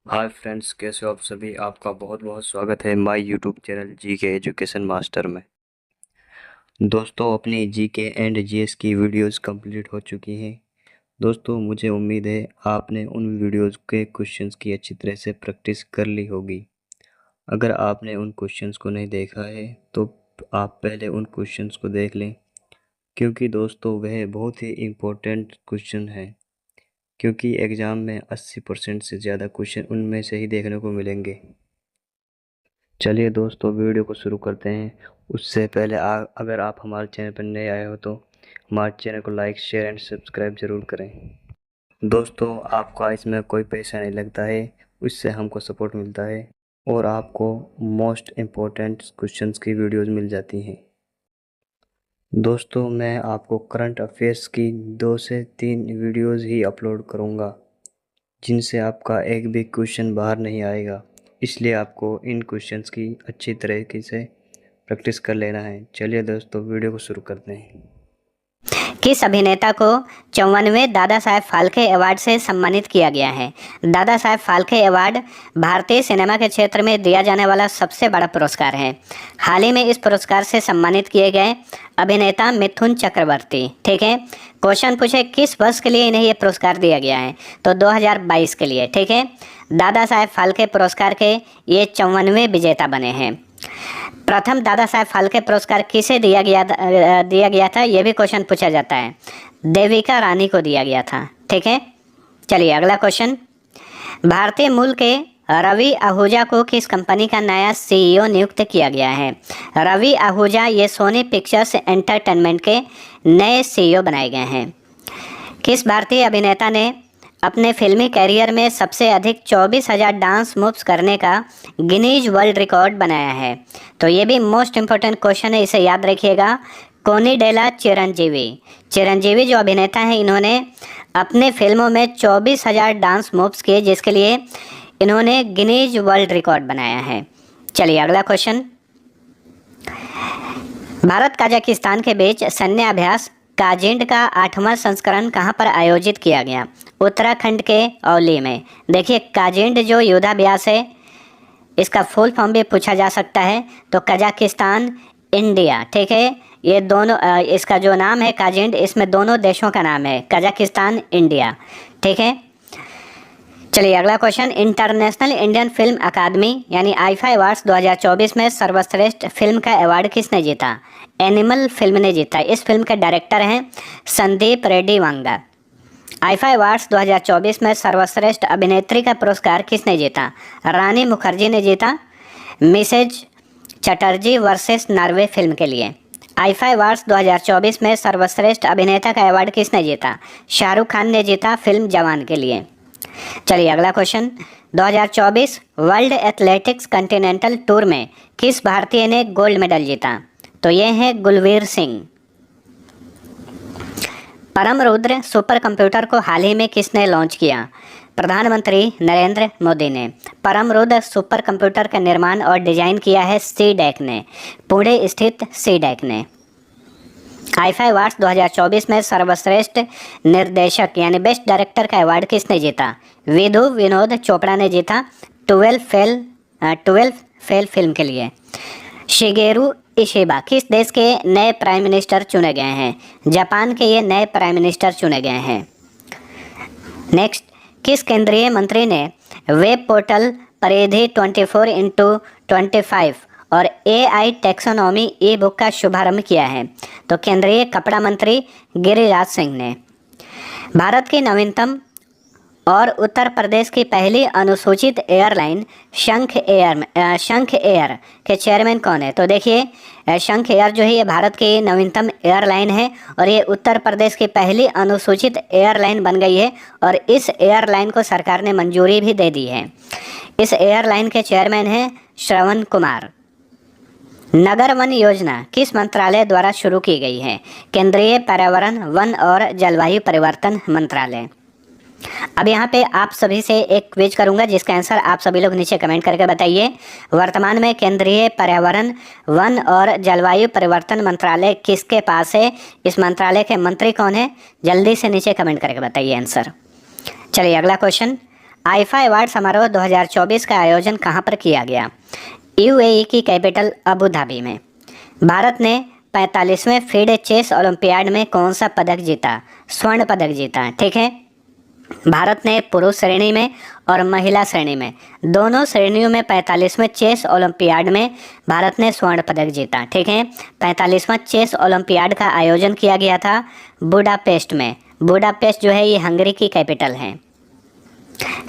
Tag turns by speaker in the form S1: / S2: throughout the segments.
S1: Hi friends, कैसे हो आप सभी। आपका बहुत बहुत स्वागत है my YouTube channel GK education master में। दोस्तों, अपनी जीके एंड जीएस की वीडियोस कंप्लीट हो चुकी हैं। दोस्तों, मुझे उम्मीद है आपने उन वीडियोस के क्वेश्चंस की अच्छी तरह से प्रैक्टिस कर ली होगी। अगर आपने उन क्वेश्चंस को नहीं देखा है तो आप पहले उन क्वेश्चंस को देख लें, क्योंकि दोस्तों वह बहुत ही इम्पोर्टेंट क्वेश्चन है। क्योंकि एग्ज़ाम में 80% से ज़्यादा क्वेश्चन उनमें से ही देखने को मिलेंगे। चलिए दोस्तों, वीडियो को शुरू करते हैं। उससे पहले अगर आप हमारे चैनल पर नए आए हो तो हमारे चैनल को लाइक, शेयर एंड सब्सक्राइब ज़रूर करें। दोस्तों, आपका इसमें कोई पैसा नहीं लगता है, उससे हमको सपोर्ट मिलता है और आपको मोस्ट इम्पोर्टेंट क्वेश्चंस की वीडियोस मिल जाती हैं। दोस्तों, मैं आपको करंट अफेयर्स की 2 से 3 वीडियोस ही अपलोड करूँगा, जिनसे आपका एक भी क्वेश्चन बाहर नहीं आएगा। इसलिए आपको इन क्वेश्चंस की अच्छी तरीके से प्रैक्टिस कर लेना है। चलिए दोस्तों, वीडियो को शुरू करते हैं।
S2: किस अभिनेता को 54वें दादा साहेब फाल्के अवार्ड से सम्मानित किया गया है। दादा साहेब फाल्के अवार्ड भारतीय सिनेमा के क्षेत्र में दिया जाने वाला सबसे बड़ा पुरस्कार है। हाल ही में इस पुरस्कार से सम्मानित किए गए अभिनेता मिथुन चक्रवर्ती। ठीक है, क्वेश्चन पूछे किस वर्ष के लिए इन्हें यह पुरस्कार दिया गया है, तो 2022 के लिए। ठीक है, दादा साहेब फाल्के पुरस्कार के ये 54वें विजेता बने हैं। प्रथम दादा साहेब फाल्के पुरस्कार किसे दिया गया था, यह भी क्वेश्चन पूछा जाता है। देविका रानी को दिया गया था। ठीक है, चलिए अगला क्वेश्चन। भारतीय मूल के रवि आहूजा को किस कंपनी का नया सीईओ नियुक्त किया गया है। रवि आहूजा ये सोनी पिक्चर्स एंटरटेनमेंट के नए सीईओ बनाए गए हैं। किस भारतीय अभिनेता ने अपने फिल्मी कैरियर में सबसे अधिक 24,000 डांस मूव्स करने का गिनीज वर्ल्ड रिकॉर्ड बनाया है, तो ये भी मोस्ट इम्पोर्टेंट क्वेश्चन है, इसे याद रखिएगा। कोनिडेला चिरंजीवी जो अभिनेता हैं, इन्होंने अपने फिल्मों में 24,000 डांस मूव्स किए, जिसके लिए इन्होंने गिनीज वर्ल्ड रिकॉर्ड बनाया है। चलिए अगला क्वेश्चन। भारत कजाकिस्तान के बीच सैन्य अभ्यास काजिंड का 8वां संस्करण कहां पर आयोजित किया गया। उत्तराखंड के औली में। देखिए, काजिंड जो युद्धाभ्यास है, इसका फुल फॉर्म भी पूछा जा सकता है, तो कजाकिस्तान इंडिया। ठीक है, ये दोनों इसका जो नाम है काजिंड, इसमें दोनों देशों का नाम है, कजाकिस्तान इंडिया। ठीक है, चलिए अगला क्वेश्चन। इंटरनेशनल इंडियन फिल्म अकादमी यानी आईफा अवार्ड्स 2024 में सर्वश्रेष्ठ फिल्म का अवार्ड किसने जीता। एनिमल फिल्म ने जीता। इस फिल्म के डायरेक्टर हैं संदीप रेड्डी वांगा। आईफा अवार्ड्स 2024 में सर्वश्रेष्ठ अभिनेत्री का पुरस्कार किसने जीता। रानी मुखर्जी ने जीता Mrs Chatterjee versus Norway film के लिए। आईफा अवार्ड्स 2024 में सर्वश्रेष्ठ अभिनेता का अवार्ड किसने जीता। शाहरुख खान ने जीता फिल्म जवान के लिए। चलिए अगला question. 2024 world athletics continental tour में किस भारतीय ने गोल्ड मेडल जीता, तो ये है गुलवीर सिंह। परम रुद्र सुपर कंप्यूटर को हाल ही में किसने लॉन्च किया। प्रधानमंत्री नरेंद्र मोदी ने। परम रुद्र सुपर कंप्यूटर का निर्माण और डिजाइन किया है सीडैक ने, पुणे स्थित सीडैक ने। आईफा अवार्ड्स 2024 में सर्वश्रेष्ठ निर्देशक यानी बेस्ट डायरेक्टर का अवार्ड किसने जीता। विधु विनोद चोपड़ा ने जीता 12 फेल फिल्म के लिए। शिगेरू इशिबा किस देश के नए प्राइम मिनिस्टर चुने गए हैं। जापान के ये नए प्राइम मिनिस्टर चुने गए हैं। नेक्स्ट, किस केंद्रीय मंत्री ने वेब पोर्टल परिधि 24x25 और एआई टैक्सोनॉमी ई बुक का शुभारंभ किया है, तो केंद्रीय कपड़ा मंत्री गिरिराज सिंह ने। भारत की नवीनतम और उत्तर प्रदेश की पहली अनुसूचित एयरलाइन शंख एयर के चेयरमैन कौन है, तो देखिए शंख एयर जो है ये भारत की नवीनतम एयरलाइन है और ये उत्तर प्रदेश की पहली अनुसूचित एयरलाइन बन गई है और इस एयरलाइन को सरकार ने मंजूरी भी दे दी है। इस एयरलाइन के चेयरमैन हैं श्रवण कुमार। नगर वन योजना किस मंत्रालय द्वारा शुरू की गई है। केंद्रीय पर्यावरण, वन और जलवायु परिवर्तन मंत्रालय। अब यहाँ पे आप सभी से एक क्विज करूंगा, जिसका आंसर आप सभी लोग नीचे कमेंट करके बताइए। वर्तमान में केंद्रीय पर्यावरण, वन और जलवायु परिवर्तन मंत्रालय किसके पास है। इस मंत्रालय के मंत्री कौन है, जल्दी से नीचे कमेंट करके बताइए आंसर। चलिए अगला क्वेश्चन। आईफा अवार्ड समारोह 2024 का आयोजन कहाँ पर किया गया? यूएई की कैपिटल अबू धाबी में। भारत ने 45वें फील्ड चेस ओलंपियाड में कौन सा पदक जीता? स्वर्ण पदक जीता। ठीक है, भारत ने पुरुष श्रेणी में और महिला श्रेणी में दोनों श्रेणियों में 45वें चेस ओलंपियाड में भारत ने स्वर्ण पदक जीता। ठीक है, 45वां चेस ओलंपियाड का आयोजन किया गया था बुडापेस्ट में। बुडापेस्ट जो है ये हंगरी की कैपिटल है।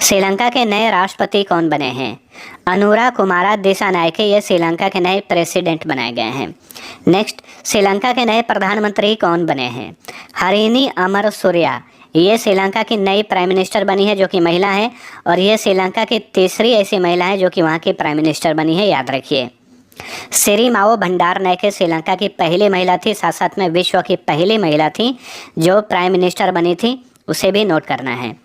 S2: श्रीलंका के नए राष्ट्रपति कौन बने हैं? अनुरा कुमारा दिसानायके ये श्रीलंका के नए प्रेसिडेंट बनाए गए हैं। नेक्स्ट, श्रीलंका के नए प्रधानमंत्री कौन बने हैं? हरिनी अमर सूर्या ये श्रीलंका की नई प्राइम मिनिस्टर बनी है, जो कि महिला है, और ये श्रीलंका की तीसरी ऐसी महिला है जो कि वहाँ की प्राइम मिनिस्टर बनी है, याद रखिए। सिरिमाओ भंडारनायके श्रीलंका की पहली महिला थी, साथ साथ में विश्व की पहली महिला थी जो प्राइम मिनिस्टर बनी थी, उसे भी नोट करना है।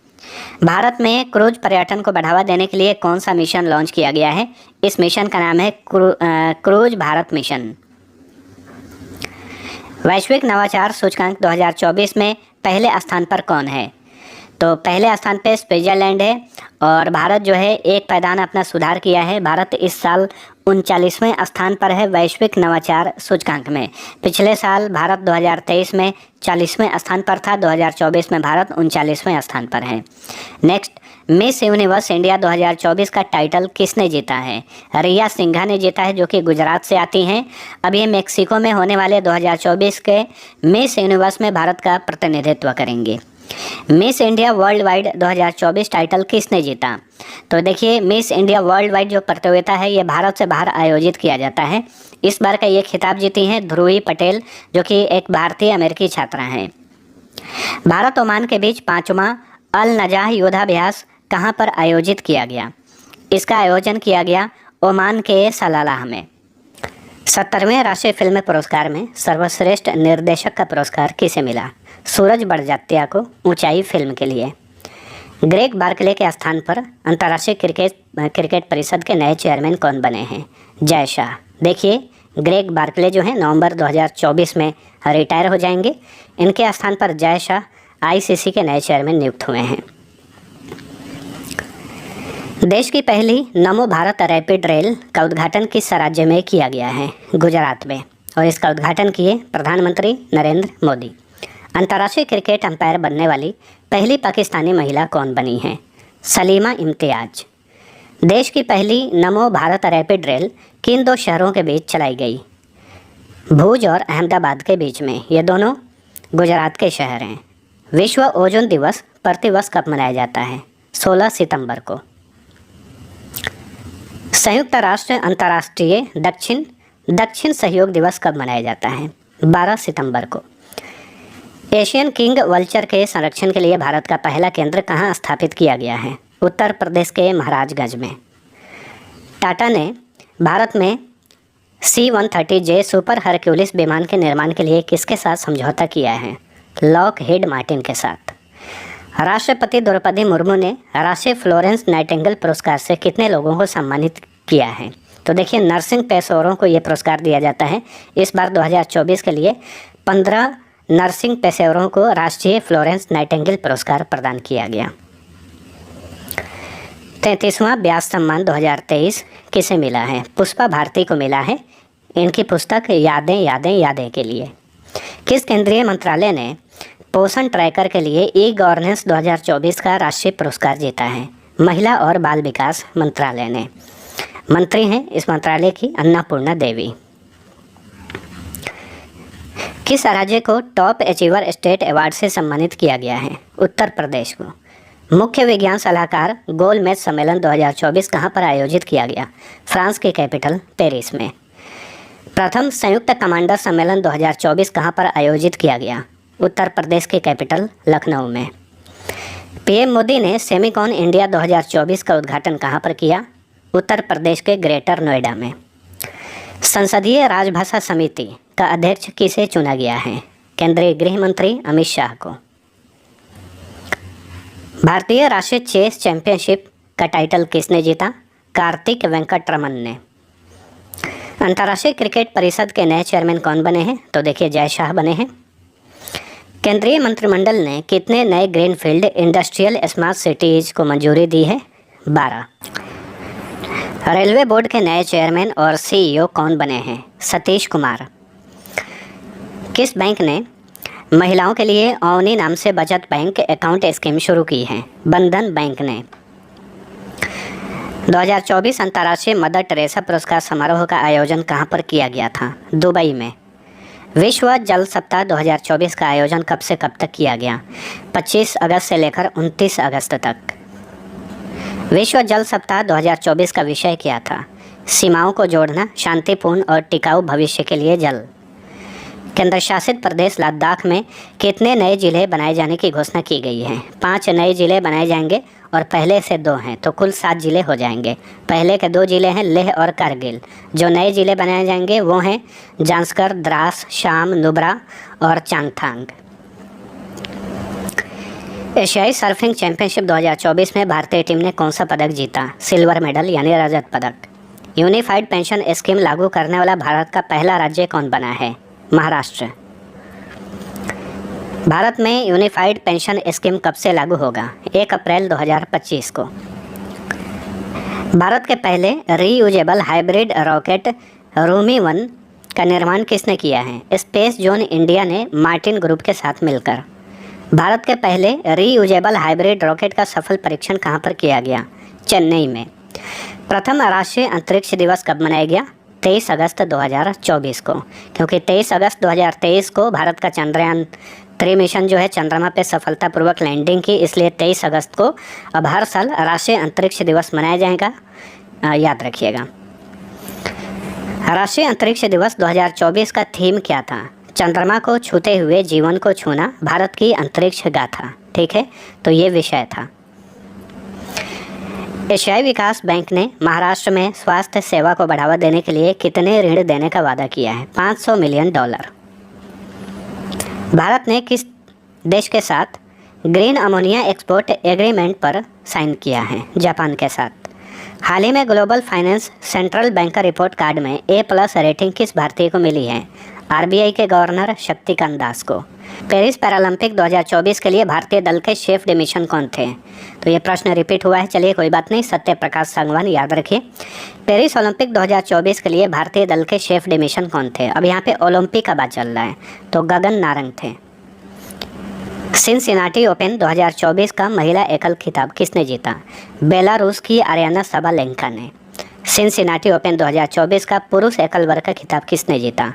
S2: भारत में क्रूज पर्यटन को बढ़ावा देने के लिए कौन सा मिशन लॉन्च किया गया है? इस मिशन का नाम है क्रूज भारत मिशन। वैश्विक नवाचार सूचकांक 2024 में पहले स्थान पर कौन है? तो पहले स्थान पे स्विट्जरलैंड है, और भारत जो है एक पायदान अपना सुधार किया है। भारत इस साल 39वें स्थान पर है वैश्विक नवाचार सूचकांक में। पिछले साल भारत 2023 में 40वें स्थान पर था, 2024 में भारत 39वें स्थान पर है। नेक्स्ट, मिस यूनिवर्स इंडिया 2024 का टाइटल किसने जीता है? रिया सिंघा ने जीता है, जो कि गुजरात से आती हैं। अब ये मेक्सिको में होने वाले 2024 के मिस यूनिवर्स में भारत का प्रतिनिधित्व करेंगे। Miss India world wide 2024 title किसने जीता? तो देखिए, मिस इंडिया वर्ल्ड वाइड जो प्रतियोगिता है ये भारत से बाहर आयोजित किया जाता है। इस बार का ये खिताब जीती हैं ध्रुवी पटेल, जो कि एक भारतीय अमेरिकी छात्रा हैं। भारत ओमान के बीच 5वां अल नजाह योद्धाभ्यास कहाँ पर आयोजित किया गया? इसका आयोजन किया गया ओमान के सलालाह में। 70वें राष्ट्रीय फिल्म पुरस्कार में सर्वश्रेष्ठ निर्देशक का पुरस्कार किसे मिला? सूरज बड़जात्या को, ऊंचाई फिल्म के लिए। ग्रेग बार्कले के स्थान पर अंतर्राष्ट्रीय क्रिकेट परिषद के नए चेयरमैन कौन बने हैं? जय शाह। देखिए, ग्रेग बार्कले जो है नवंबर 2024 में रिटायर हो जाएंगे। इनके स्थान पर जय शाह आईसीसी के नए चेयरमैन नियुक्त हुए हैं। देश की पहली नमो भारत रैपिड रेल का उद्घाटन किस राज्य में किया गया है? गुजरात में, और इसका उद्घाटन किए प्रधानमंत्री नरेंद्र मोदी। अंतर्राष्ट्रीय क्रिकेट अंपायर बनने वाली पहली पाकिस्तानी महिला कौन बनी है? सलीमा इम्तियाज। देश की पहली नमो भारत रैपिड रेल किन दो शहरों के बीच चलाई गई? भुज और अहमदाबाद के बीच में। ये दोनों गुजरात के शहर हैं। विश्व ओजोन दिवस प्रतिवर्ष कब मनाया जाता है? 16 सितंबर को। संयुक्त राष्ट्र अंतर्राष्ट्रीय दक्षिण सहयोग दिवस कब मनाया जाता है? 12 सितंबर को। एशियन किंग वल्चर के संरक्षण के लिए भारत का पहला केंद्र कहाँ स्थापित किया गया है? उत्तर प्रदेश के महाराजगंज में। टाटा ने भारत में C-130J सुपर हरक्यूलिस विमान के निर्माण के लिए किसके साथ समझौता किया है? लॉकहीड मार्टिन के साथ। राष्ट्रपति द्रौपदी मुर्मू ने राष्ट्रीय फ्लोरेंस नाइटिंगेल पुरस्कार से कितने लोगों को सम्मानित किया है? तो देखिए, नर्सिंग पेशेवरों को ये पुरस्कार दिया जाता है। इस बार 2024 के लिए 15 नर्सिंग पेशेवरों को राष्ट्रीय फ्लोरेंस नाइटिंगेल पुरस्कार प्रदान किया गया। 33वां व्यास सम्मान 2023 किसे मिला है? पुष्पा भारती को मिला है। इनकी पुस्तक यादें यादें यादें के लिए। किस केंद्रीय मंत्रालय ने पोषण ट्रैकर के लिए ई-गवर्नेंस 2024 का राष्ट्रीय पुरस्कार जीता है? महिला और बाल विकास मंत्रालय ने। मंत्री हैं इस मंत्रालय की अन्नपूर्णा देवी। किस राज्य को टॉप अचीवर स्टेट अवार्ड से सम्मानित किया गया है? उत्तर प्रदेश को। मुख्य विज्ञान सलाहकार गोलमेज सम्मेलन 2024 कहाँ पर आयोजित किया गया? फ्रांस की कैपिटल पेरिस में। प्रथम संयुक्त कमांडर सम्मेलन 2024 कहाँ पर आयोजित किया गया? उत्तर प्रदेश की कैपिटल लखनऊ में। पीएम मोदी ने सेमिकॉन इंडिया 2024 का उद्घाटन कहाँ पर किया? उत्तर प्रदेश के ग्रेटर नोएडा में। संसदीय राजभाषा समिति का अध्यक्ष किसे चुना गया है? केंद्रीय गृह मंत्री अमित शाह को। भारतीय राष्ट्रीय चेस चैंपियनशिप का टाइटल किसने जीता? कार्तिक वेंकटरमन ने। अंतर्राष्ट्रीय क्रिकेट परिषद के नए चेयरमैन कौन बने हैं? तो देखिए, जय शाह बने हैं। केंद्रीय मंत्रिमंडल ने कितने नए ग्रीनफील्ड इंडस्ट्रियल स्मार्ट सिटीज को मंजूरी दी है? 12। रेलवे बोर्ड के नए चेयरमैन और सीईओ कौन बने हैं? सतीश कुमार। किस बैंक ने महिलाओं के लिए अवनी नाम से बचत बैंक अकाउंट स्कीम शुरू की है? बंधन बैंक ने। 2024 अंतर्राष्ट्रीय मदर टेरेसा पुरस्कार समारोह का आयोजन कहां पर किया गया था? दुबई में। विश्व जल सप्ताह 2024 का आयोजन कब से कब तक किया गया? 25 अगस्त से लेकर 29 अगस्त तक। विश्व जल सप्ताह 2024 का विषय क्या था? सीमाओं को जोड़ना, शांतिपूर्ण और टिकाऊ भविष्य के लिए जल। केंद्र शासित प्रदेश लद्दाख में कितने नए जिले बनाए जाने की घोषणा की गई है? 5 नए जिले बनाए जाएंगे और पहले से 2 हैं, तो कुल 7 जिले हो जाएंगे। पहले के 2 जिले हैं लेह और कारगिल। जो नए जिले बनाए जाएंगे वो हैं जांस्कर, द्रास, शाम, नुब्रा और चांगथांग। एशियाई सर्फिंग चैंपियनशिप 2024 में भारतीय टीम ने कौन सा पदक जीता? सिल्वर मेडल यानी रजत पदक। यूनिफाइड पेंशन स्कीम लागू करने वाला भारत का पहला राज्य कौन बना है? महाराष्ट्र। भारत में यूनिफाइड पेंशन स्कीम कब से लागू होगा? 1 अप्रैल 2025 को। भारत के पहले रीयूजेबल हाइब्रिड रॉकेट रूमी 1 का निर्माण किसने किया है? स्पेस जोन इंडिया ने मार्टिन ग्रुप के साथ मिलकर। भारत के पहले रीयूजेबल हाइब्रिड रॉकेट का सफल परीक्षण कहां पर किया गया? चेन्नई में। प्रथम राष्ट्रीय अंतरिक्ष दिवस कब मनाया गया? 23 अगस्त 2024 को, क्योंकि 23 अगस्त 2023 को भारत का चंद्रयान 3 मिशन जो है चंद्रमा पे सफलतापूर्वक लैंडिंग की, इसलिए 23 अगस्त को अब हर साल राष्ट्रीय अंतरिक्ष दिवस मनाया जाएगा, याद रखिएगा। राष्ट्रीय अंतरिक्ष दिवस 2024 का थीम क्या था? चंद्रमा को छूते हुए जीवन को छूना, भारत की अंतरिक्ष गाथा। ठीक है, तो ये विषय था। एशियाई विकास बैंक ने महाराष्ट्र में स्वास्थ्य सेवा को बढ़ावा देने के लिए कितने ऋण देने का वादा किया है? $500 मिलियन। भारत ने किस देश के साथ ग्रीन अमोनिया एक्सपोर्ट एग्रीमेंट पर साइन किया है? जापान के साथ। हाल ही में global finance central bank report card में A+ रेटिंग किस भारतीय को मिली है? RBI के गवर्नर शक्तिकांत दास को। पेरिस पैरालंपिक 2024 के लिए भारतीय दल के शेफ द मिशन कौन थे? तो ये प्रश्न रिपीट हुआ है, चलिए कोई बात नहीं। सत्य प्रकाश संगवान, याद रखिए। पेरिस ओलंपिक 2024 के लिए भारतीय दल के शेफ द मिशन कौन थे? अब यहाँ पे ओलंपिक का बात चल रहा है, तो गगन नारंग थे। सिनसिनाटी ओपन 2024 का महिला एकल खिताब किसने जीता? बेलारूस की आर्याना साबालेंका ने। सिनसिनाटी ओपन 2024 का पुरुष एकल वर्ग का खिताब किसने जीता?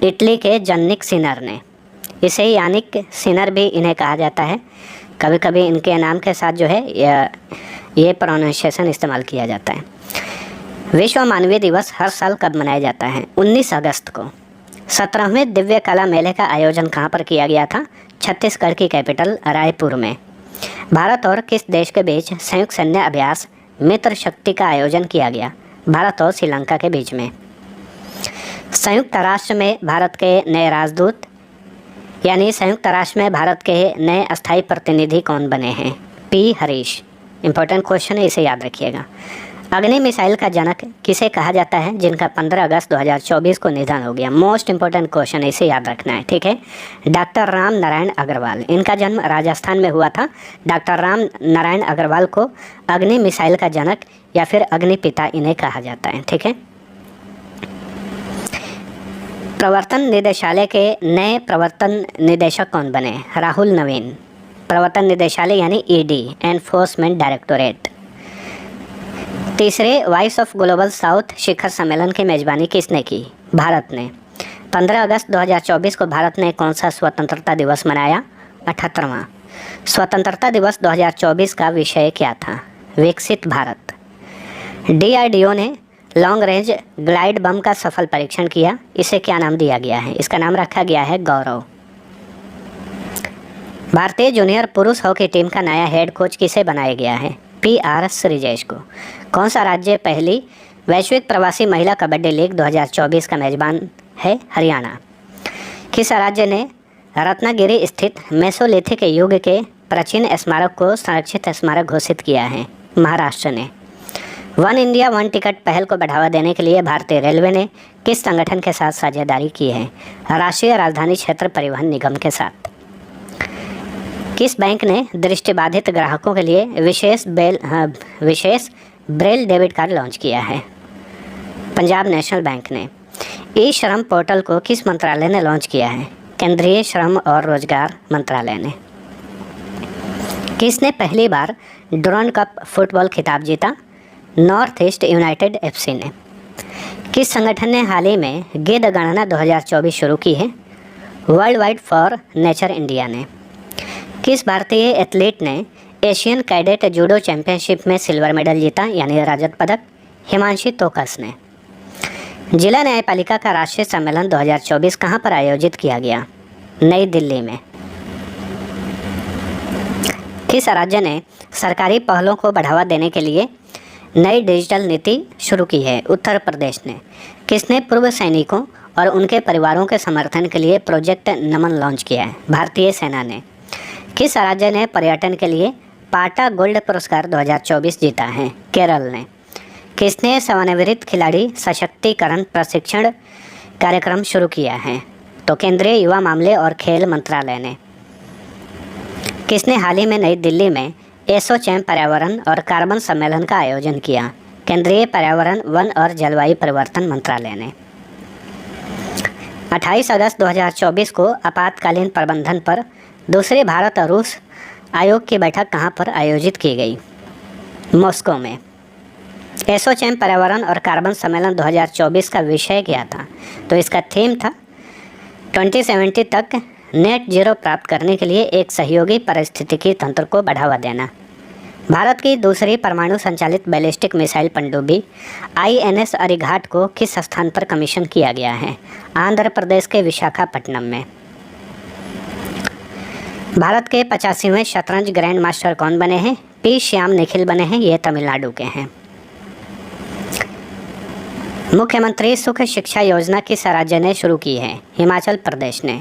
S2: इटली के जन्निक सिनर ने। इसे यानिक सिनर भी इन्हें कहा जाता है, कभी कभी इनके नाम के साथ जो है ये प्रोनाउंसिएशन इस्तेमाल किया जाता है। विश्व मानवीय दिवस हर साल कब मनाया जाता है? 19 अगस्त को। 17वें दिव्य कला मेले का आयोजन कहाँ पर किया गया था? छत्तीसगढ़ की कैपिटल रायपुर में। भारत और किस देश के बीच संयुक्त सैन्य अभ्यास मित्र शक्ति का आयोजन किया गया? भारत और श्रीलंका के बीच में। संयुक्त राष्ट्र में भारत के नए राजदूत यानी संयुक्त राष्ट्र में भारत के नए अस्थायी प्रतिनिधि कौन बने हैं? P. हरीश। इंपॉर्टेंट क्वेश्चन है, इसे याद रखिएगा। अग्नि मिसाइल का जनक किसे कहा जाता है जिनका 15 अगस्त 2024 को निधन हो गया? मोस्ट इंपॉर्टेंट क्वेश्चन है, इसे याद रखना है। ठीक है, डॉक्टर राम नारायण अग्रवाल। इनका जन्म राजस्थान में हुआ था। डॉक्टर राम नारायण अग्रवाल को अग्नि मिसाइल का जनक या फिर अग्नि पिता इन्हें कहा जाता है। ठीक है। प्रवर्तन निदेशालय के नए प्रवर्तन निदेशक कौन बने? राहुल नवीन। प्रवर्तन निदेशालय यानी ED, एनफोर्समेंट डायरेक्टोरेट। तीसरे वॉइस ऑफ ग्लोबल साउथ शिखर सम्मेलन की मेजबानी किसने की? भारत ने। 15 अगस्त 2024 को भारत ने कौन सा स्वतंत्रता दिवस मनाया? 78वां। स्वतंत्रता दिवस 2024 का विषय क्या था? विकसित भारत। DRDO ने लॉन्ग रेंज ग्लाइड बम का सफल परीक्षण किया, इसे क्या नाम दिया गया है? इसका नाम रखा गया है गौरव। भारतीय जूनियर पुरुष हॉकी टीम का नया हेड कोच किसे बनाया गया है? PR श्रीजेश को। कौन सा राज्य पहली वैश्विक प्रवासी महिला कबड्डी लीग 2024 का मेजबान है? हरियाणा। किस राज्य ने रत्नागिरी स्थित मेसोलिथिक युग के प्राचीन स्मारक को संरक्षित स्मारक घोषित किया है? महाराष्ट्र ने। वन इंडिया वन टिकट पहल को बढ़ावा देने के लिए भारतीय रेलवे ने किस संगठन के साथ साझेदारी की है? राष्ट्रीय राजधानी क्षेत्र परिवहन निगम के साथ। किस बैंक ने दृष्टिबाधित ग्राहकों के लिए विशेष ब्रेल डेबिट कार्ड लॉन्च किया है? पंजाब नेशनल बैंक ने। ई श्रम पोर्टल को किस मंत्रालय ने लॉन्च किया है? केंद्रीय श्रम और रोजगार मंत्रालय ने। किसने पहली बार डुरंड कप फुटबॉल खिताब जीता? नॉर्थ ईस्ट यूनाइटेड एफसी ने। किस संगठन ने हाल ही में गिद्ध गणना 2024 शुरू की है? World wide for nature India ने। किस भारतीय एथलीट ने एशियन कैडेट जूडो चैंपियनशिप में सिल्वर मेडल जीता यानी रजत पदक? हिमांशी तोकस ने। जिला न्यायपालिका का राष्ट्रीय सम्मेलन 2024 कहां पर आयोजित किया गया? नई दिल्ली में। किस राज्य ने सरकारी पहलों को बढ़ावा देने के लिए नई डिजिटल नीति शुरू की है? उत्तर प्रदेश ने। किसने पूर्व सैनिकों और उनके परिवारों के समर्थन के लिए प्रोजेक्ट नमन लॉन्च किया है? भारतीय सेना ने। किस राज्य ने पर्यटन के लिए पाटा गोल्ड पुरस्कार 2024 जीता है? केरल ने। किसने सेवानिवृत्त खिलाड़ी सशक्तिकरण प्रशिक्षण कार्यक्रम शुरू किया है? तो केंद्रीय युवा मामले और खेल मंत्रालय ने। किसने हाल ही में नई दिल्ली में एसोचैम पर्यावरण और कार्बन सम्मेलन का आयोजन किया? केंद्रीय पर्यावरण वन और जलवायु परिवर्तन मंत्रालय ने। 28 अगस्त 2024 को आपातकालीन प्रबंधन पर दूसरे भारत और रूस आयोग की बैठक कहां पर आयोजित की गई? मॉस्को में। एसोचैम पर्यावरण और कार्बन सम्मेलन 2024 का विषय क्या था? तो इसका थीम था 2070 तक नेट जीरो प्राप्त करने के लिए एक सहयोगी पारिस्थितिकी तंत्र को बढ़ावा देना। भारत की दूसरी परमाणु संचालित बैलिस्टिक मिसाइल पनडुब्बी INS अरिघाट को किस स्थान पर कमीशन किया गया है? आंध्र प्रदेश के विशाखापट्टनम में। भारत के 85वें शतरंज ग्रैंड मास्टर कौन बने हैं? P श्याम निखिल बने हैं, ये तमिलनाडु के हैं। मुख्यमंत्री सुख शिक्षा योजना किस राज्य ने शुरू की है? हिमाचल प्रदेश ने।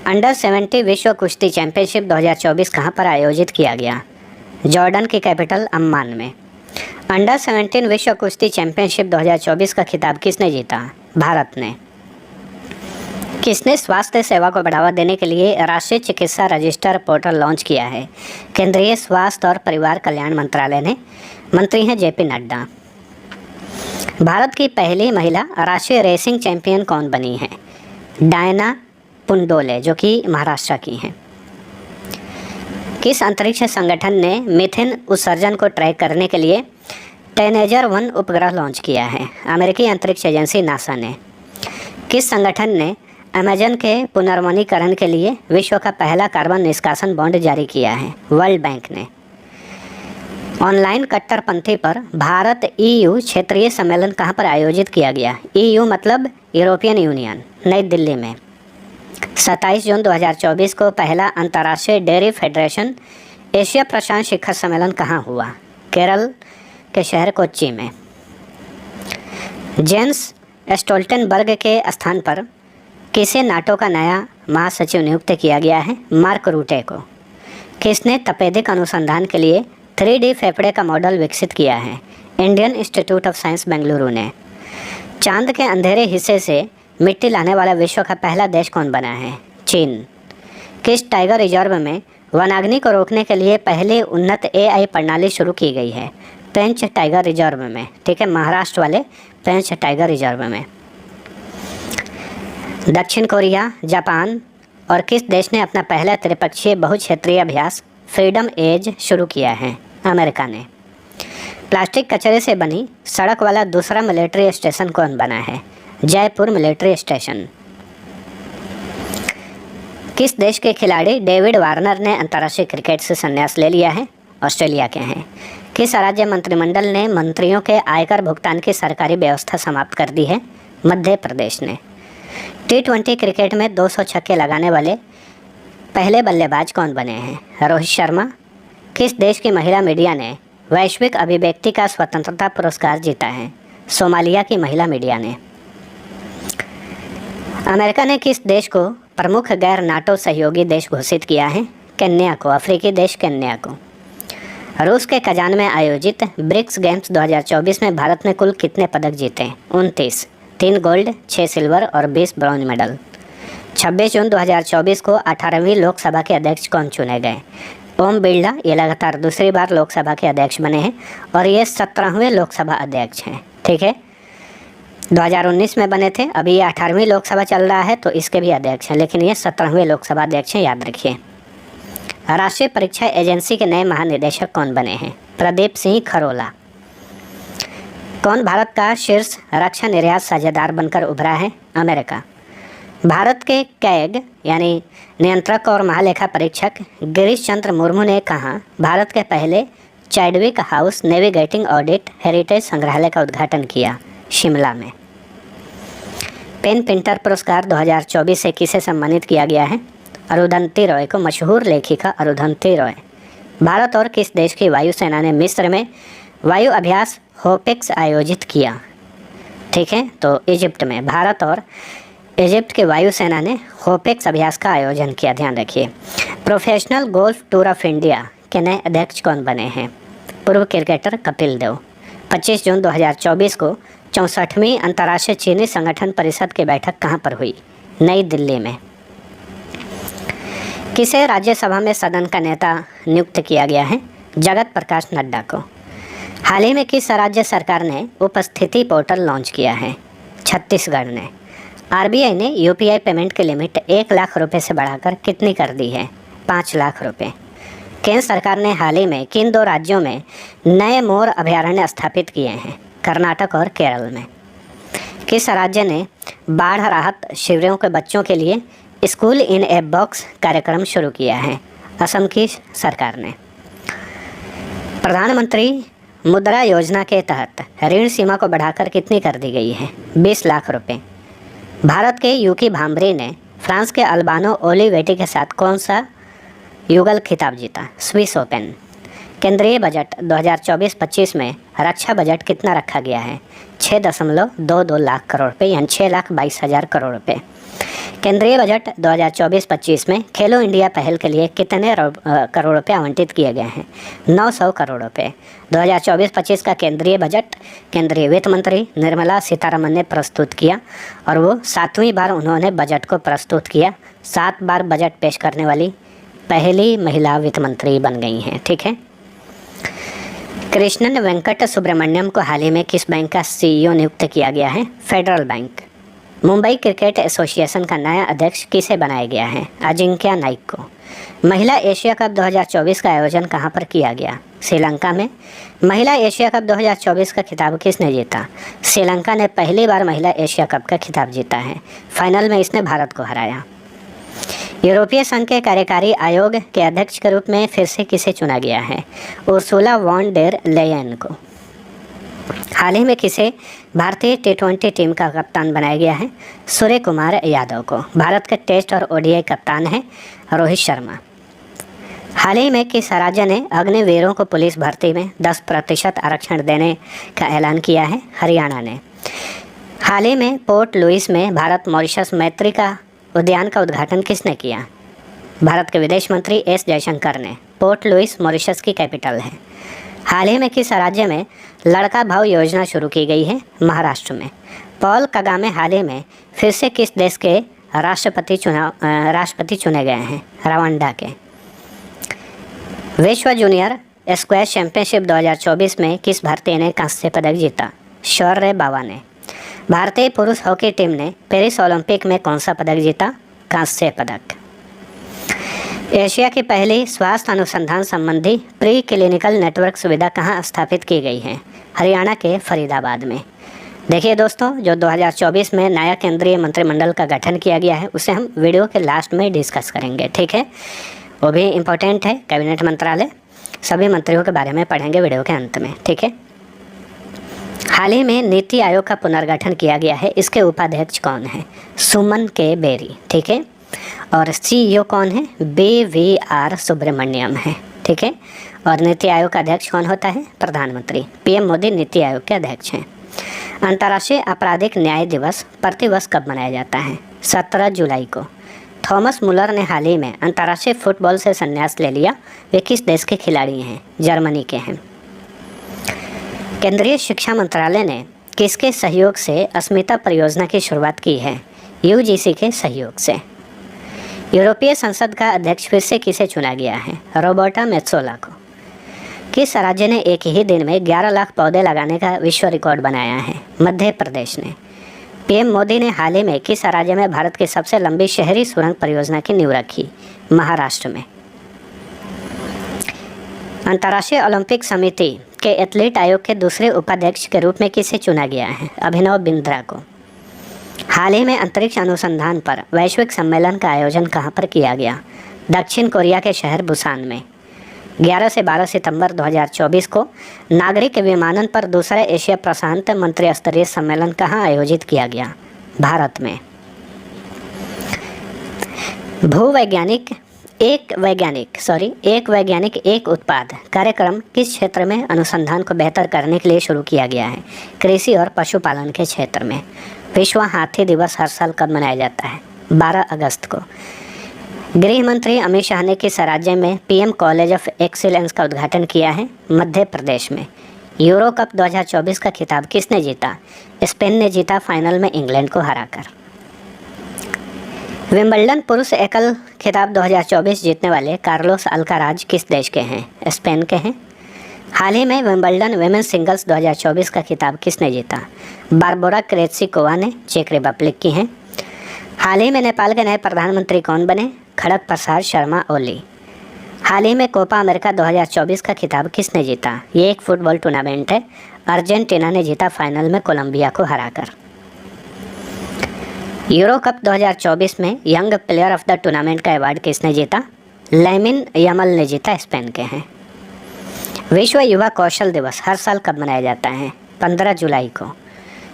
S2: अंडर 70 विश्व कुश्ती चैंपियनशिप 2024 कहां पर आयोजित किया गया? जॉर्डन की कैपिटल अम्मान में। अंडर 17 विश्व कुश्ती चैंपियनशिप 2024 का खिताब किसने जीता? भारत ने। किसने स्वास्थ्य सेवा को बढ़ावा देने के लिए राष्ट्रीय चिकित्सा रजिस्टर पोर्टल लॉन्च किया है? केंद्रीय स्वास्थ्य और परिवार कल्याण मंत्रालय ने। मंत्री हैं JP नड्डा। भारत की पहली महिला राष्ट्रीय रेसिंग चैंपियन कौन बनी है? डायना पुंडोले, जो कि महाराष्ट्र की हैं। किस अंतरिक्ष संगठन ने मीथेन उत्सर्जन को ट्रैक करने के लिए टेनेजर 1 उपग्रह लॉन्च किया है? अमेरिकी अंतरिक्ष एजेंसी नासा ने। किस संगठन ने अमेजन के पुनर्वनीकरण के लिए विश्व का पहला कार्बन निष्कासन बॉन्ड जारी किया है? वर्ल्ड बैंक ने। ऑनलाइन कट्टरपंथी पर भारत EU क्षेत्रीय सम्मेलन कहां पर आयोजित किया गया? EU मतलब यूरोपियन यूनियन, नई दिल्ली में। 27 जून 2024 को पहला अंतर्राष्ट्रीय डेयरी फेडरेशन एशिया प्रशांत शिखर सम्मेलन कहां हुआ? केरल के शहर कोच्चि में। जेंस स्टोल्टेनबर्ग के स्थान पर किसे नाटो का नया महासचिव नियुक्त किया गया है? मार्क रूटे को। किसने तपेदिक अनुसंधान के लिए 3D फेफड़े का मॉडल विकसित किया है? Indian institute of science Bengaluru ने। चांद के अंधेरे हिस्से से मिट्टी लाने वाला विश्व का पहला देश कौन बना है? चीन। किस टाइगर रिजर्व में वनाग्नि को रोकने के लिए पहली उन्नत AI प्रणाली शुरू की गई है? पेंच टाइगर रिजर्व में, ठीक है, महाराष्ट्र वाले पेंच टाइगर रिजर्व में। दक्षिण कोरिया, जापान और किस देश ने अपना पहला त्रिपक्षीय बहुक्षेत्रीय अभ्यास फ्रीडम एज शुरू किया है? अमेरिका ने। प्लास्टिक कचरे से बनी सड़क वाला दूसरा मिलिट्री स्टेशन कौन बना है? Jaipur military station. किस देश के खिलाड़ी डेविड वार्नर ने अंतर्राष्ट्रीय क्रिकेट से संन्यास ले लिया है? ऑस्ट्रेलिया के हैं। किस राज्य मंत्रिमंडल ने मंत्रियों के आयकर भुगतान की सरकारी व्यवस्था समाप्त कर दी है? मध्य प्रदेश ने। T20 क्रिकेट में 200 छक्के लगाने वाले पहले बल्लेबाज कौन बने हैं? रोहित शर्मा। किस देश की महिला मीडिया ने वैश्विक अभिव्यक्ति का स्वतंत्रता पुरस्कार जीता है? सोमालिया की महिला मीडिया ने। अमेरिका ने किस देश को प्रमुख गैर नाटो सहयोगी देश घोषित किया है? केन्या को, अफ्रीकी देश केन्या को। रूस के कजान में आयोजित ब्रिक्स गेम्स 2024 में भारत ने कुल कितने पदक जीते? 29, 3 गोल्ड, 6 सिल्वर और 20 ब्रॉन्ज मेडल। 26 जून 2024 को 18वीं लोकसभा के अध्यक्ष कौन चुने गए? ओम बिरला, ये लगातार दूसरी बार लोकसभा के अध्यक्ष बने हैं और ये 17वें लोकसभा अध्यक्ष हैं। ठीक है, 2019 में बने थे, अभी ये 18वीं लोकसभा चल रहा है तो इसके भी अध्यक्ष हैं, लेकिन ये 17वें लोकसभा अध्यक्ष हैं, याद रखिए। राष्ट्रीय परीक्षा एजेंसी के नए महानिदेशक कौन बने हैं? प्रदीप सिंह खरोला। कौन भारत का शीर्ष रक्षा निर्यात साझेदार बनकर उभरा है? अमेरिका। भारत के कैग यानी नियंत्रक और महालेखा परीक्षक गिरीश चंद्र मुर्मू ने कहा भारत के पहले Chadwick house navigating audit heritage संग्रहालय का उद्घाटन किया? शिमला में। पेन पिंटर पुरस्कार 2024 से किसे सम्मानित किया गया है? अरुंधति रॉय को। मशहूर लेखिका अरुंधति रॉय। भारत और किस देश की वायुसेना ने मिस्र में वायु अभ्यास होपेक्स आयोजित किया? ठीक है, तो इजिप्ट में। भारत और इजिप्ट के वायुसेना ने होपेक्स अभ्यास का आयोजन किया, ध्यान रखिए। Professional golf tour of India के नए अध्यक्ष कौन बने हैं? पूर्व क्रिकेटर कपिल देव। 25 जून 2024 को 64वीं अंतर्राष्ट्रीय चीनी संगठन परिषद की बैठक कहाँ पर हुई? नई दिल्ली में। किसे राज्यसभा में सदन का नेता नियुक्त किया गया है? जगत प्रकाश नड्डा को। हाल ही में किस राज्य सरकार ने उपस्थिति पोर्टल लॉन्च किया है? छत्तीसगढ़ ने। आरबीआई ने यूपीआई पेमेंट की लिमिट 1 लाख रुपए से बढ़ाकर कितनी कर दी है? 5 लाख रुपए। केंद्र सरकार ने हाल ही में किन 2 राज्यों में नए मोर अभयारण्य स्थापित किए हैं? कर्नाटक और केरल में। किस राज्य ने बाढ़ राहत शिविरों के बच्चों के लिए स्कूल इन ए बॉक्स कार्यक्रम शुरू किया है? असम की सरकार ने। प्रधानमंत्री मुद्रा योजना के तहत ऋण सीमा को बढ़ाकर कितनी कर दी गई है? 20 लाख रुपए। भारत के यूकी भांभरी ने फ्रांस के अल्बानो ओलिवेटी के साथ कौन सा युगल खिताब जीता? Swiss open. केंद्रीय बजट 2024-25 में रक्षा बजट कितना रखा गया है? 6.22 लाख करोड़ रुपये, यानी 6,22,000 करोड़ रुपये। केंद्रीय बजट 2024-25 में खेलो इंडिया पहल के लिए कितने करोड़ रुपये आवंटित किए गए हैं? 900 करोड़ रुपये। 2024-25 का केंद्रीय बजट केंद्रीय वित्त मंत्री निर्मला सीतारमन ने प्रस्तुत किया और वो 7वीं बार उन्होंने बजट को प्रस्तुत किया। 7 बार बजट पेश करने वाली पहली महिला वित्त मंत्री बन गई हैं। ठीक है। कृष्णन वेंकट सुब्रमण्यम को हाल ही में किस बैंक का सीईओ नियुक्त किया गया है? Federal bank. Mumbai cricket association का नया अध्यक्ष किसे बनाया गया है? अजिंक्या नाइक को। महिला एशिया कप 2024 का आयोजन कहां पर किया गया? श्रीलंका में। महिला एशिया कप 2024 का खिताब किसने जीता? श्रीलंका ने पहली बार महिला एशिया कप का खिताब जीता है। फाइनल में इसने भारत को हराया। यूरोपीय संघ के कार्यकारी आयोग के अध्यक्ष के रूप में फिर से किसे चुना गया है? उर्सुला वॉन डेर लेयन को। हाल ही में किसे भारतीय T20 टीम का कप्तान बनाया गया है? सूर्य कुमार यादव को। भारत के टेस्ट और ओडीआई कप्तान हैं रोहित शर्मा। हाल ही में किस राज्य ने अग्निवीरों को पुलिस भर्ती में 10% आरक्षण देने का ऐलान किया है? हरियाणा ने। हाल ही में पोर्ट लुइस में भारत मॉरिशस मैत्री का उद्यान का उद्घाटन किसने किया? भारत के विदेश मंत्री एस जयशंकर ने। पोर्ट लुइस मॉरिशस की कैपिटल है। हाल ही में किस राज्य में लड़का भाव योजना शुरू की गई है? महाराष्ट्र में। पॉल कगामे हाल ही में फिर से किस देश के राष्ट्रपति चुने गए हैं? रवांडा के। विश्व जूनियर स्क्वैश चैंपियनशिप 2024 में किस भारतीय ने कांस्य पदक जीता? शौर्य बावा ने। भारतीय पुरुष हॉकी टीम ने पेरिस ओलंपिक में कौन सा पदक जीता? कांस्य पदक। एशिया की पहली स्वास्थ्य अनुसंधान संबंधी प्री क्लिनिकल नेटवर्क सुविधा कहाँ स्थापित की गई है? हरियाणा के फरीदाबाद में। देखिए दोस्तों, जो 2024 में नया केंद्रीय मंत्रिमंडल का गठन किया गया है उसे हम वीडियो के लास्ट में डिस्कस करेंगे। ठीक है, वो भी इम्पोर्टेंट है। कैबिनेट मंत्रालय, सभी मंत्रियों के बारे में पढ़ेंगे वीडियो के अंत में। ठीक है। हाल ही में नीति आयोग का पुनर्गठन किया गया है। इसके उपाध्यक्ष कौन है? सुमन के बेरी। ठीक है। और सीईओ कौन है? BVR सुब्रमण्यम है। ठीक है। और नीति आयोग का अध्यक्ष कौन होता है? प्रधानमंत्री। पीएम मोदी नीति आयोग के अध्यक्ष हैं। अंतर्राष्ट्रीय आपराधिक न्याय दिवस प्रतिवर्ष कब मनाया जाता है? 17 जुलाई को। थॉमस मुलर ने हाल ही में अंतर्राष्ट्रीय फुटबॉल से संन्यास ले लिया। वे किस देश के खिलाड़ी हैं? जर्मनी के हैं। केंद्रीय शिक्षा मंत्रालय ने किसके सहयोग से अस्मिता परियोजना की शुरुआत की है? UGC के सहयोग से। यूरोपीय संसद का अध्यक्ष फिर से किसे चुना गया है? रोबर्टा मेत्सोला को। किस राज्य ने एक ही दिन में 11 लाख पौधे लगाने का विश्व रिकॉर्ड बनाया है? मध्य प्रदेश ने। पीएम मोदी ने हाल ही में किस राज्य में भारत की सबसे लंबी शहरी सुरंग परियोजना की नींव रखी? महाराष्ट्र में। अंतर्राष्ट्रीय ओलंपिक समिति के एथलीट आयोग के दूसरे उपाध्यक्ष के रूप में किसे चुना गया है? अभिनव बिंद्रा को। हाल ही में अंतरिक्ष अनुसंधान पर वैश्विक सम्मेलन का आयोजन कहां पर किया गया? दक्षिण कोरिया के शहर बुसान में। 11 से 12 सितंबर 2024 को नागरिक विमानन पर दूसरा एशिया प्रशांत मंत्री स्तरीय सम्मेलन कहां आयोजित किया गया? भारत में। एक वैज्ञानिक एक उत्पाद कार्यक्रम किस क्षेत्र में अनुसंधान को बेहतर करने के लिए शुरू किया गया है? कृषि और पशुपालन के क्षेत्र में। विश्व हाथी दिवस हर साल कब मनाया जाता है? 12 अगस्त को। गृह मंत्री अमित शाह ने किस राज्य में पीएम कॉलेज ऑफ एक्सीलेंस का उद्घाटन किया है? मध्य प्रदेश में। यूरो कप 2024 का खिताब किसने जीता? स्पेन ने जीता, फाइनल में इंग्लैंड को हराकर। विंबलडन पुरुष एकल खिताब 2024 जीतने वाले कार्लोस अल्काराज किस देश के हैं? स्पेन के हैं। हाल ही में विंबलडन वुमेन्स सिंगल्स 2024 का खिताब किसने जीता? बारबोरा क्रेत्सिकोवा ने, चेक रिपब्लिक की हैं। हाल ही में नेपाल के नए प्रधानमंत्री कौन बने? खड़ग प्रसाद शर्मा ओली। हाल ही में कोपा अमेरिका 2024 का खिताब किसने जीता? ये एक फुटबॉल टूर्नामेंट है। अर्जेंटीना ने जीता, फाइनल में कोलंबिया को हराकर। यूरो कप 2024 में young player of the tournament का अवार्ड किसने जीता? लामिन यामाल ने जीता, स्पेन के हैं। विश्व युवा कौशल दिवस हर साल कब मनाया जाता है? 15 जुलाई को।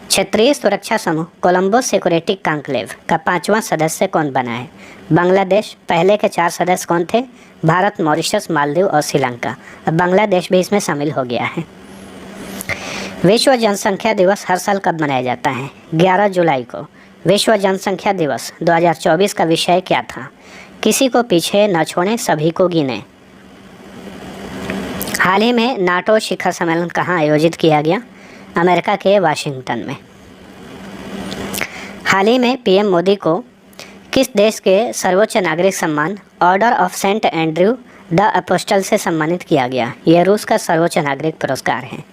S2: क्षेत्रीय सुरक्षा समूह कोलंबो सिक्योरिटी कॉन्क्लेव का 5वां सदस्य कौन बना है? बांग्लादेश। पहले के 4 सदस्य कौन थे? भारत, मॉरिशस, मालदीव और श्रीलंका। अब बांग्लादेश भी इसमें शामिल हो गया है। विश्व जनसंख्या दिवस हर साल कब मनाया जाता है? 11 जुलाई को। विश्व जनसंख्या दिवस 2024 का विषय क्या था? किसी को पीछे न छोड़ें, सभी को गिने। हाल ही में नाटो शिखर सम्मेलन कहाँ आयोजित किया गया? अमेरिका के वाशिंगटन में। हाल ही में पीएम मोदी को किस देश के सर्वोच्च नागरिक सम्मान Order of Saint Andrew the Apostle से सम्मानित किया गया? यह रूस का सर्वोच्च नागरिक पुरस्कार है।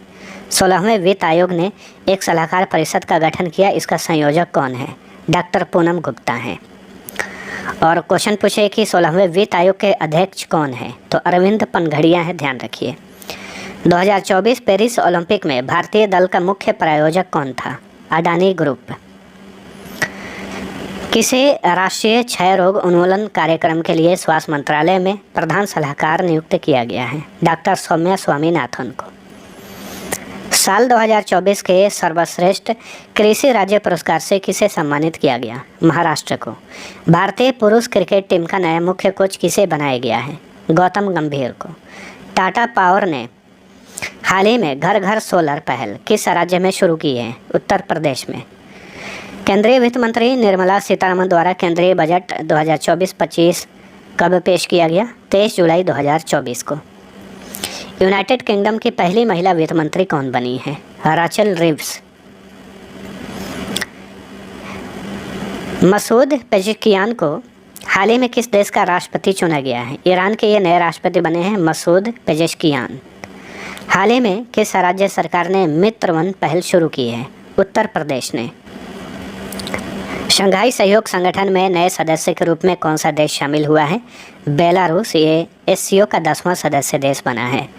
S2: 16वें वित्त आयोग ने एक सलाहकार परिषद का गठन किया, इसका संयोजक कौन है? डॉक्टर पूनम गुप्ता हैं। और क्वेश्चन पूछे कि 16वें वित्त आयोग के अध्यक्ष कौन है? तो अरविंद पनघड़िया है, ध्यान रखिए। 2024 पेरिस ओलंपिक में भारतीय दल का मुख्य प्रायोजक कौन था? अडानी ग्रुप। किसे राष्ट्रीय क्षय रोग उन्मूलन कार्यक्रम के लिए स्वास्थ्य मंत्रालय में प्रधान सलाहकार नियुक्त किया गया है? डॉक्टर सौम्या स्वामीनाथन को। साल 2024 के सर्वश्रेष्ठ कृषि राज्य पुरस्कार से किसे सम्मानित किया गया? महाराष्ट्र को। भारतीय पुरुष क्रिकेट टीम का नया मुख्य कोच किसे बनाया गया है? गौतम गंभीर को। टाटा पावर ने हाल ही में घर घर सोलर पहल किस राज्य में शुरू की है? उत्तर प्रदेश में। केंद्रीय वित्त मंत्री निर्मला सीतारमण द्वारा केंद्रीय बजट 2024-25 कब पेश किया गया? 23 जुलाई 2024 को। यूनाइटेड किंगडम की पहली महिला वित्त मंत्री कौन बनी है? राचेल रिव्स। मसूद पेजेशकियान को हाल ही में किस देश का राष्ट्रपति चुना गया है? ईरान के ये नए राष्ट्रपति बने हैं मसूद पेजेशकियान। हाल ही में किस राज्य सरकार ने मित्र वन पहल शुरू की है? उत्तर प्रदेश ने। शंघाई सहयोग संगठन में नए सदस्य के रूप में कौन सा देश शामिल हुआ है? बेलारूस। ये एससीओ का 10वां सदस्य देश बना है।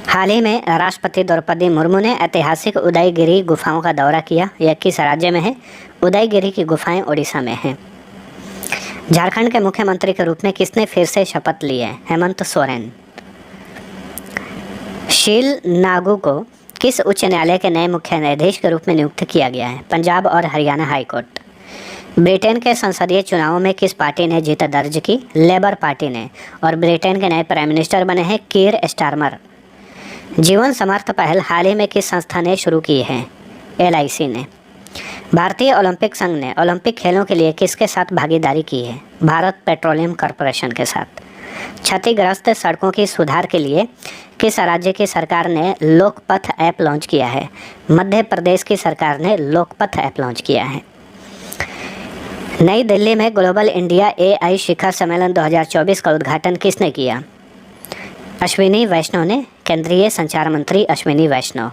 S2: हाल ही में राष्ट्रपति द्रौपदी मुर्मू ने ऐतिहासिक उदयगिरी गुफाओं का दौरा किया। यह किस राज्य में है? उदयगिरी की गुफाएं उड़ीसा में हैं। झारखंड के मुख्यमंत्री के रूप में किसने फिर से शपथ ली है? हेमंत सोरेन। शील नागू को किस उच्च न्यायालय के नए मुख्य न्यायाधीश के रूप में नियुक्त किया गया है? पंजाब और हरियाणा हाईकोर्ट। ब्रिटेन के संसदीय चुनावों में किस पार्टी ने जीत दर्ज की? लेबर पार्टी ने। और ब्रिटेन के नए प्राइम मिनिस्टर बने हैं कीर स्टारमर। जीवन समर्थ पहल हाल ही में किस संस्था ने शुरू की है? LIC ने। भारतीय ओलंपिक संघ ने ओलंपिक खेलों के लिए किसके साथ भागीदारी की है? भारत पेट्रोलियम कॉरपोरेशन के साथ। क्षतिग्रस्त सड़कों की सुधार के लिए किस राज्य की सरकार ने लोकपथ ऐप लॉन्च किया है? मध्य प्रदेश की सरकार ने लोकपथ ऐप लॉन्च किया है। नई दिल्ली में ग्लोबल इंडिया एआई शिखर सम्मेलन 2024 का उद्घाटन किसने किया? अश्विनी वैष्णव ने, केंद्रीय संचार मंत्री अश्विनी वैष्णव।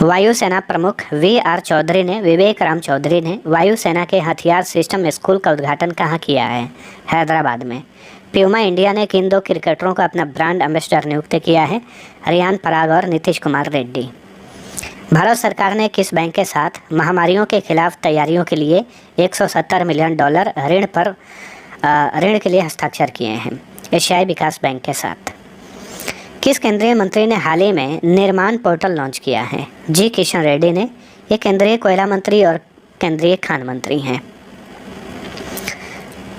S2: वायुसेना प्रमुख वीआर चौधरी ने, विवेक राम चौधरी ने वायुसेना के हथियार सिस्टम स्कूल का उद्घाटन कहाँ किया है? हैदराबाद में। प्यूमा इंडिया ने किन 2 क्रिकेटरों को अपना ब्रांड एम्बेसडर नियुक्त किया है? रियान पराग और नीतीश कुमार रेड्डी। भारत सरकार ने किस बैंक के साथ महामारियों के खिलाफ तैयारियों के लिए $170 मिलियन ऋण के लिए हस्ताक्षर किए हैं? एशियाई विकास बैंक के साथ। किस केंद्रीय मंत्री ने हाल ही में निर्माण पोर्टल लॉन्च किया है? जी किशन रेड्डी ने। ये केंद्रीय कोयला मंत्री और केंद्रीय खान मंत्री हैं।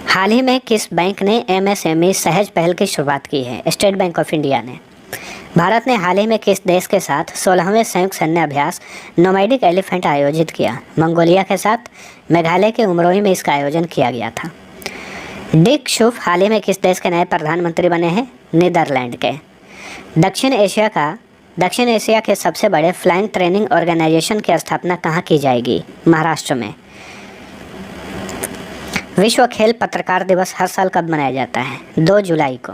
S2: हाल ही में किस बैंक ने एमएसएमई सहज पहल की शुरुआत की है? स्टेट बैंक ऑफ इंडिया ने। भारत ने हाल ही में किस देश के साथ 16वें संयुक्त सैन्य अभ्यास नोमैडिक एलिफेंट आयोजित किया? मंगोलिया के साथ। मेघालय के उमरोई में इसका आयोजन किया गया था। डिक शुफ हाल ही में किस देश के नए प्रधानमंत्री बने हैं? नीदरलैंड के। दक्षिण एशिया के सबसे बड़े फ्लाइंग ट्रेनिंग ऑर्गेनाइजेशन की स्थापना कहाँ की जाएगी? महाराष्ट्र में। विश्व खेल पत्रकार दिवस हर साल कब मनाया जाता है? 2 जुलाई को।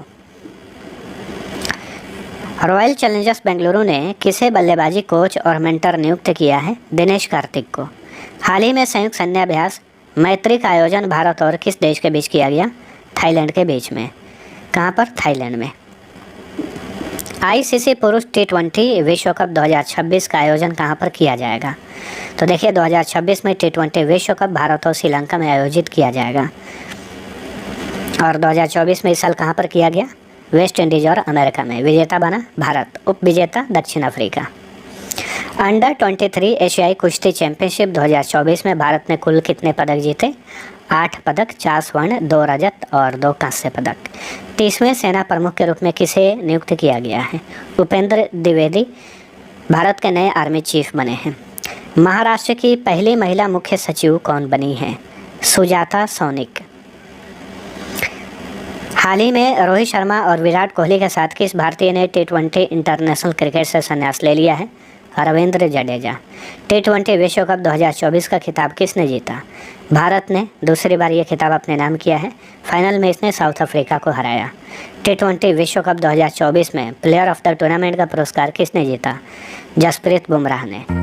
S2: रॉयल चैलेंजर्स बेंगलुरु ने किसे बल्लेबाजी कोच और मेंटर नियुक्त किया है? दिनेश कार्तिक को। हाल ही में संयुक्त सैन्य अभ्यास मैत्री का आयोजन भारत और किस देश के बीच किया गया? थाईलैंड के बीच में। कहाँ पर? थाईलैंड में। आईसीसी पुरुष T20 विश्व कप 2026 का आयोजन कहाँ पर किया जाएगा? तो देखिए 2026 में T20 विश्व कप भारत और श्रीलंका में आयोजित किया जाएगा। और 2024 में इस साल कहाँ पर किया गया? वेस्ट इंडीज और अमेरिका में। विजेता बना भारत, उप विजेता दक्षिण अफ्रीका। अंडर 23 एशियाई कुश्ती चैंपियनशिप 2024 में भारत ने कुल कितने पदक जीते? 8 पदक, 4 स्वर्ण, 2 रजत और 2 कांस्य पदक। 30वें सेना प्रमुख के रूप में किसे नियुक्त किया गया है? उपेंद्र द्विवेदी भारत के नए आर्मी चीफ बने हैं। महाराष्ट्र की पहली महिला मुख्य सचिव कौन बनी है? सुजाता सौनिक। हाल ही में रोहित शर्मा और विराट कोहली के साथ किस भारतीय ने T20 इंटरनेशनल क्रिकेट से संन्यास ले लिया है? रविंद्र जडेजा। T20 विश्व कप 2024 का खिताब किसने जीता? भारत ने दूसरी बार ये खिताब अपने नाम किया है। फाइनल में इसने साउथ अफ्रीका को हराया। T20 विश्व कप 2024 में प्लेयर ऑफ द टूर्नामेंट का पुरस्कार किसने जीता? जसप्रीत बुमराह ने।